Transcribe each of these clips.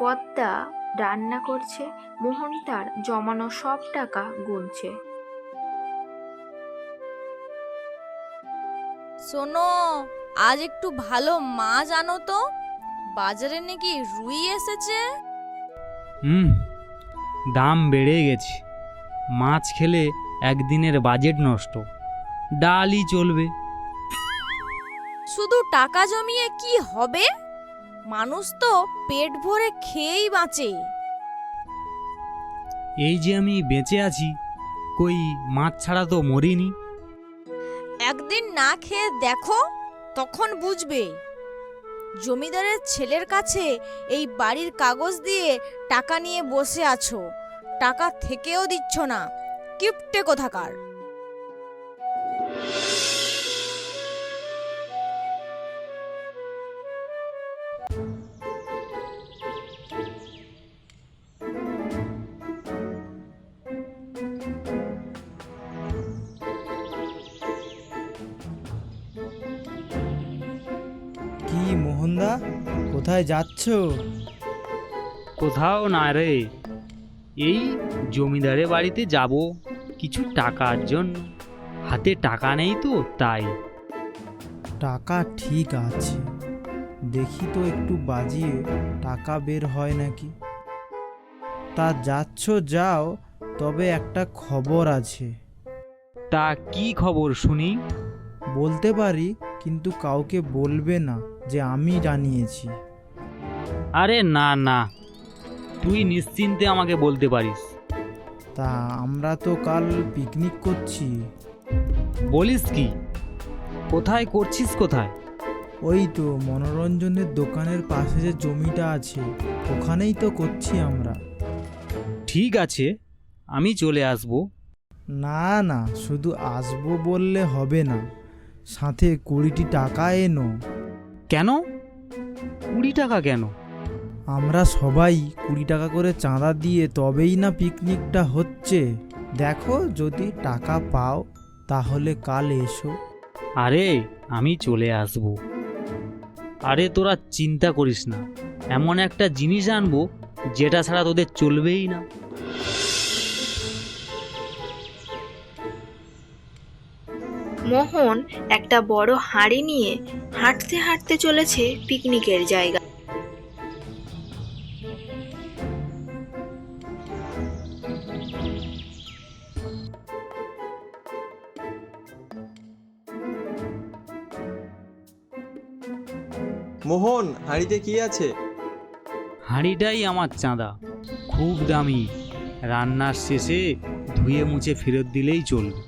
পদ্মা রান্না করছে, মোহন তার জমানো সব টাকা গুনছে। শোনো, আজ একটু ভালো মাছ আনো তো, বাজারে নাকি রুই এসেছে। হুম, দাম বেড়ে গেছে। মাছ খেলে একদিনের বাজেট নষ্ট, ডালই চলবে। শুধু টাকা জমিয়ে কি হবে? মানুষ তো পেট ভরে খেয়েই বাঁচে। এই যে আমি বেঁচে আছি, কই মাছ ছাড়া তো মরিনি। একদিন না খেয়ে দেখো, তখন বুঝবে। জমিদারের ছেলের কাছে এই বাড়ির কাগজ দিয়ে টাকা নিয়ে বসে আছো, টাকা থেকেও দিচ্ছ না, কিপটে কোথাকার। কি মোহনদা, কোথায় যাচ্ছ? কোথাও না রে, এই জমিদারের বাড়িতে যাব কিছু টাকার জন্য। হাতে টাকা নেই তো তাই। টাকা ঠিক আছে, দেখি তো একটু বাজিয়ে টাকা বের হয় নাকি। তা যাচ্ছ যাও, তবে একটা খবর আছে। তা কি খবর শুনি? বলতে পারি, কিন্তু কাউকে বলবে না যে আমি জানিয়েছি। আরে না না, তুই নিশ্চিন্তে আমাকে বলতে পারিস। তা আমরা তো কাল পিকনিক করছি। বলিস কি? কোথায় করছিস কোথায়? ওই তো মনোরঞ্জনের দোকানের পাশে যে জমিটা আছে, ওখানেই তো করছি আমরা। ঠিক আছে, আমি চলে আসব। না না, শুধু আসবো বললে হবে না, সাথে 20টি টাকা এনো। কেন? 20 টাকা কেন? আমরা সবাই 20 টাকা করে চাঁদা দিয়ে তবেই না পিকনিকটা হচ্ছে। দেখো, যদি টাকা পাও তাহলে কাল এসো। আরে আমি চলে আসব। আরে তোরা চিন্তা করিস না, এমন একটা জিনিস আনবো যেটা ছাড়া তোদের চলবেই না। মোহন একটা বড় হাঁড়ি নিয়ে হাঁটতে হাঁটতে চলেছে পিকনিকের জায়গা। মোহন, হাঁড়িতে কি আছে? হাঁড়িটাই আমার চাঁদা, খুব দামি। রান্নার শেষে ধুয়ে মুছে ফেরত দিলেই চলবে।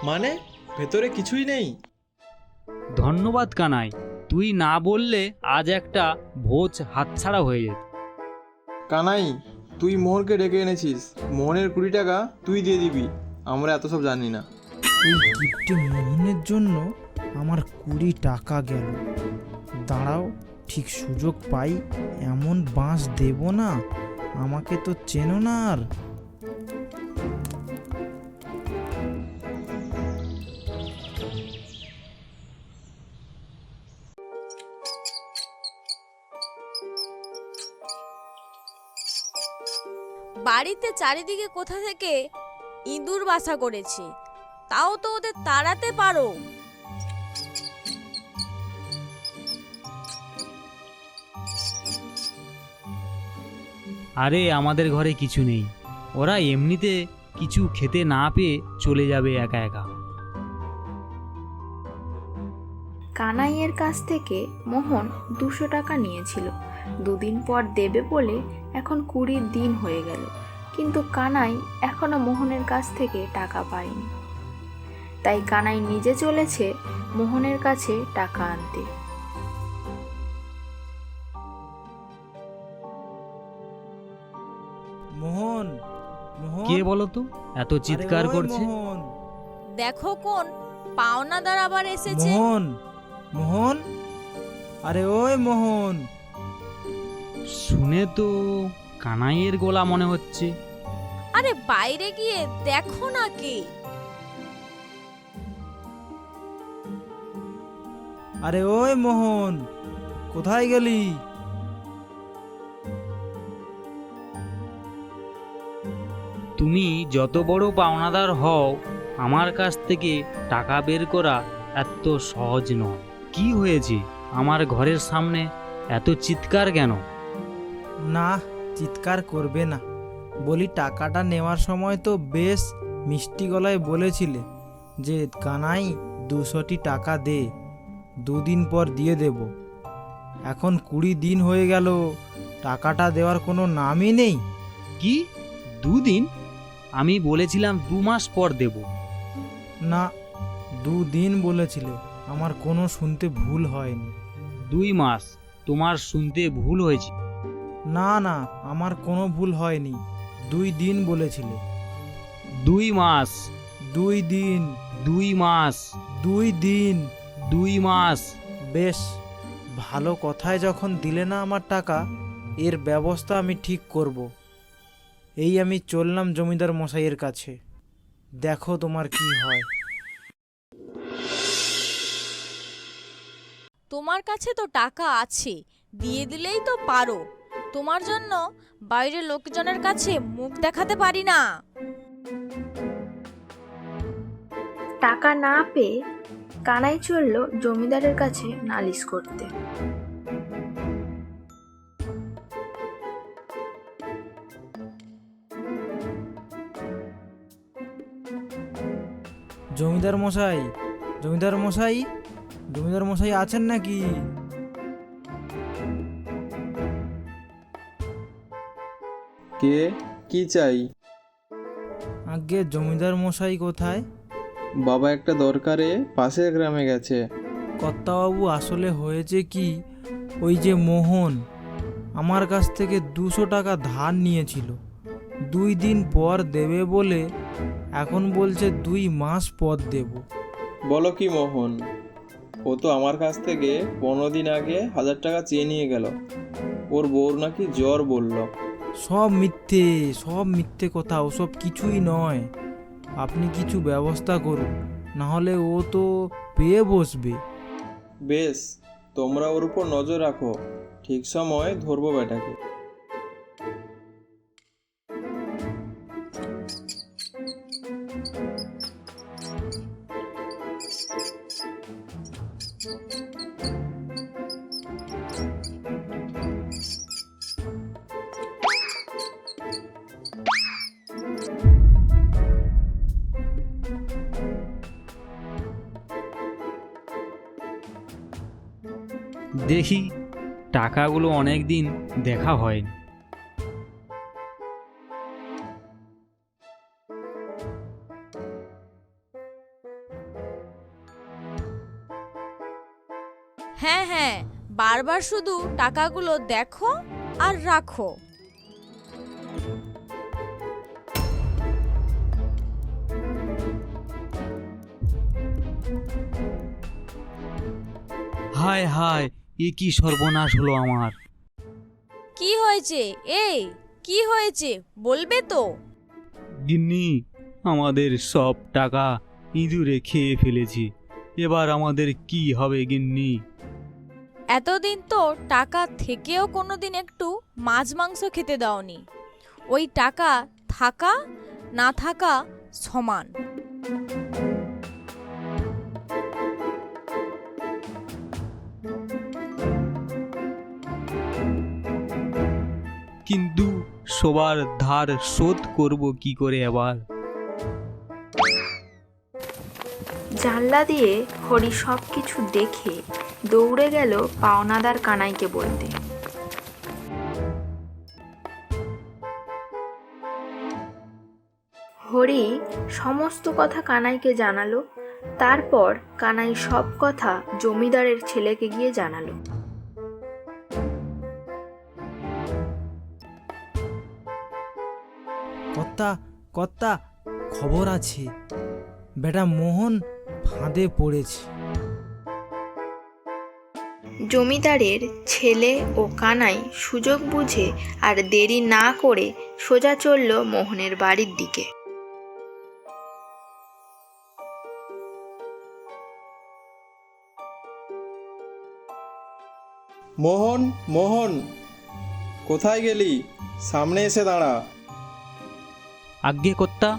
মানে ভেতরে কিছুই নেই? ধন্যবাদ কানাই, তুই না বললে আজ একটা ভোজ হাতছাড়া হয়ে যেত। কানাই, তুই মোহনকে ডেকে এনেছিস, মোহনের 20 টাকা তুই দিয়ে দিবি। আমরা এত সব জানি না। এই গিফটে মোহনের জন্য আমার 20 টাকা গেল। দাঁড়াও, ঠিক সুযোগ পাই এমন বাঁশ দেব না। আমাকে তো চেনো না আর। বাড়িতে চারিদিকে কোথা থেকে ইঁদুর বাসা করেছে, তাও তো ওদের তাড়াতে পারো। আরে আমাদের ঘরে কিছু নেই, ওরা এমনিতে কিছু খেতে না পেয়ে চলে যাবে একা একা। কানাইয়ের কাছ থেকে মোহন 200 টাকা নিয়েছিল। 2 দিন পর দেবে বলে এখন 20 দিন হয়ে গেল, কিন্তু কানাই এখনো মোহনের কাছ থেকে টাকা পায়নি। তাই কানাই নিজে চলেছে মোহনের কাছে টাকা আনতে। মোহন, মোহন, কে বলো তো এত আরে চিৎকার ওই করছে? মোহন, দেখো কোন পাওনাদার আবার এসেছে। মোহন, মোহন, আরে ওই মোহন। শুনে তো কানাইয়ের গলা মনে হচ্ছে। আরে বাইরে গিয়ে দেখো না কে। আরে ওই মোহন, কোথায় গেলি? তুমি যত বড় পাওনাদার হও, আমার কাছ থেকে টাকা বের করা এত সহজ নয়। কি হয়েছে? আমার ঘরের সামনে এত চিৎকার কেন? না, চিৎকার করবে না। বলি, টাকাটা নেওয়ার সময় তো বেশ মিষ্টি গলায় বলেছিলে যে কানাই 200টি টাকা দে, 2 দিন পর দিয়ে দেব। এখন 20 দিন হয়ে গেল, টাকাটা দেওয়ার কোনো নামই নেই। কি 2 দিন? আমি বলেছিলাম 2 মাস পর দেব। না, 2 দিন বলেছিলে। আমার কোনো শুনতে ভুল হয়নি। 2 মাস? তোমার শুনতে ভুল হয়েছে। না না, আমার কোনো ভুল হয়নি। 2 দিন বলেছিলে। 2 মাস। 2 দিন। 2 মাস। 2 দিন। 2 মাস। বেশ, ভালো কথায় যখন দিলে না আমার টাকা, এর ব্যবস্থা আমি ঠিক করব। এই আমি চললাম জমিদার মশাইয়ের কাছে, দেখো তোমার কি হয়। তোমার কাছে তো টাকা আছে, দিয়ে দিলেই তো পারো। তোমার জন্য বাইরের লোকজনের কাছে মুখ দেখাতে পারি না। টাকা না পেয়ে কানাই চলল জমিদারের কাছে নালিশ করতে। জমিদার মশাই, জমিদার মশাই, জমিদার মশাই আছেন নাকি? কে? কি চাই? আগে জমিদার মশাই কোথায়? বাবা একটা দরকারে পাশের গ্রামে গেছে। কর্তাবাবু, আসলে হয়েছে কি, ওই যে মোহন আমার কাছ থেকে 200 টাকা ধার নিয়েছিল। 2 দিন পর দেবে বলে এখন বলছে 2 মাস পর দেব। বলো কি মোহন? ও তো আমার কাছ থেকে 15 দিন আগে 1000 টাকা চেয়ে নিয়ে গেল। ওর বউর নাকি জ্বর বলল। সব মিথ্যে, সব মিথ্যে কথা, ওসব কিছুই নয়। আপনি কিছু ব্যবস্থা করুন, নাহলে ও তো পেয়ে বসবে। বেশ, তোমরা ওর উপর নজর রাখো, ঠিক সময় ধরবো বেটাকে। দেখি, টাকাগুলো অনেক দিন দেখা হয়নি। হ্যাঁ হ্যাঁ, বারবার শুধু টাকাগুলো দেখো আর রাখো। হায় হায়, এ কি সর্বনাশ হলো আমার! কি হয়েছে? এই কি হয়েছে বলবে তো? গিন্নি, আমাদের সব টাকা ইঁদুরে খেয়ে ফেলেছি। এবার আমাদের কি হবে গিন্নি? এতদিন তো টাকা থেকেও কোনোদিন একটু মাছ মাংস খেতে দাওনি। ওই টাকা থাকা না থাকা সমান। কিন্তু সবার ধার শোধ করব কি করে এবার? জানলা দিয়ে হরি সব কিছু দেখে দৌড়ে গেল পাওনাদার কানাইকে বলতে। হরি সমস্ত কথা কানাইকে জানালো। তারপর কানাই সব কথা জমিদারের ছেলেকে গিয়ে জানালো। কর্তা, কর্তা, খবর আছে, বেটা মোহন ফাঁদে পড়েছে। জমিদারের ছেলে ও কানাই সুযোগ বুঝে আর দেরি না করে সোজা চলল মোহনের বাড়ির দিকে। মোহন, মোহন, কোথায় গেলি? সামনে এসে দাঁড়া। আজ্ঞে কর্তা।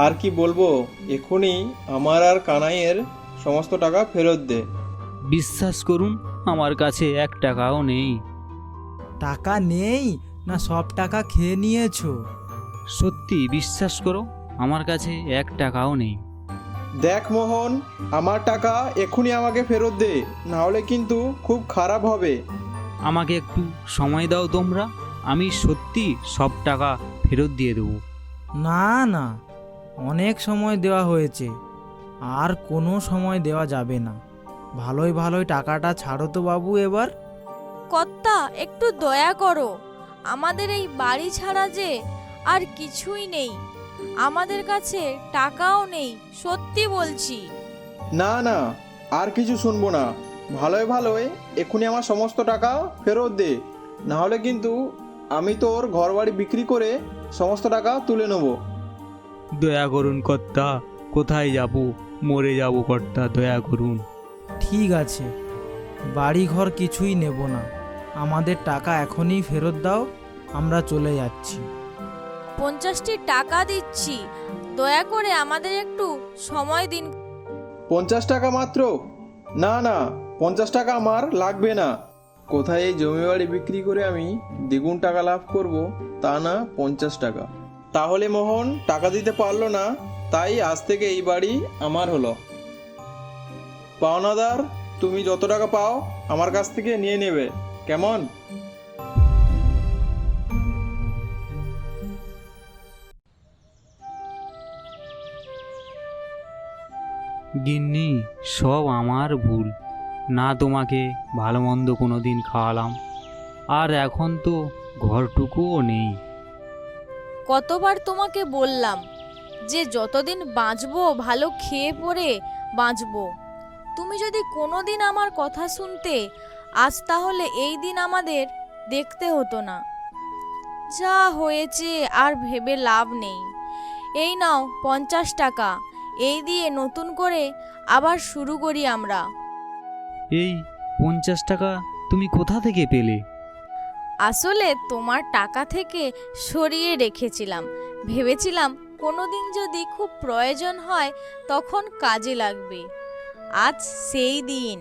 আর কি বলবো, এক্ষুনি আমার আর কানাইয়ের সমস্ত টাকা ফেরত দে। বিশ্বাস করুন, আমার কাছে 1 টাকাও নেই। টাকা নেই না সব টাকা খেয়ে নিয়েছো? সত্যি বিশ্বাস করো, আমার কাছে 1 টাকাও নেই। দেখ মোহন, আমার টাকা এক্ষুনি আমাকে ফেরত দে, না হলে কিন্তু খুব খারাপ হবে। আমাকে একটু সময় দাও তোমরা, আমি সত্যি সব টাকা ফেরত দিয়ে দেবো। না না, অনেক সময় দেওয়া হয়েছে, আর কোনো সময় দেওয়া যাবে না। ভালোই ভালোই টাকাটা ছাড়ো তো বাবু এবার। কর্তা, একটু দয়া করো। আমাদের এই বাড়ি ছাড়া যে আর কিছুই নেই। আমাদের কাছে টাকাও নেই, সত্যি বলছি। না না, আর কিছু শুনবো না। ভালোই ভালোই এক্ষুনি আমার সমস্ত টাকা ফেরত দে, না হলে কিন্তু আমি তোর ঘরবাড়ি বিক্রি করে সমস্ত টাকা তুলে নেব। দয়া করুন কর্তা, কোথায় যাব? মরে যাব কর্তা, দয়া করুন। ঠিক আছে, বাড়ি ঘর কিছুই নেব না, আমাদের টাকা এখনই ফেরত দাও, আমরা চলে যাচ্ছি। 50টি টাকা দিচ্ছি, দয়া করে আমাদের একটু সময় দিন। 50 টাকা মাত্র? না না, 50 টাকা আমার লাগবে না। কোথায় এই জমি বাড়ি বিক্রি করে আমি দ্বিগুণ টাকা লাভ করব, তা না 50 টাকা। তাহলে মোহন টাকা দিতে পারলো না, তাই আজ থেকে এই বাড়ি আমার হলো। পাওনাদার, তুমি যত টাকা পাও আমার কাছ থেকে নিয়ে নেবে, কেমন? গিন্নি, সব আমার ভুল, না তোমাকে ভালো মন্দ কোনো দিন খাওয়ালাম, আর এখন তো ঘরটুকুও নেই। কতবার তোমাকে বললাম যে যতদিন বাঁচবো ভালো খেয়ে পরে বাঁচবো। তুমি যদি কোনোদিন আমার কথা শুনতে, আজ তাহলে এই দিন আমাদের দেখতে হতো না। যা হয়েছে আর ভেবে লাভ নেই। এই নাও 50 টাকা, এই দিয়ে নতুন করে আবার শুরু করি আমরা। এই 50 টাকা তুমি কোথা থেকে পেলে? আসলে তোমার টাকা থেকে সরিয়ে রেখেছিলাম, ভেবেছিলাম কোনোদিন যদি খুব প্রয়োজন হয় তখন কাজে লাগবে। আজ সেই দিন।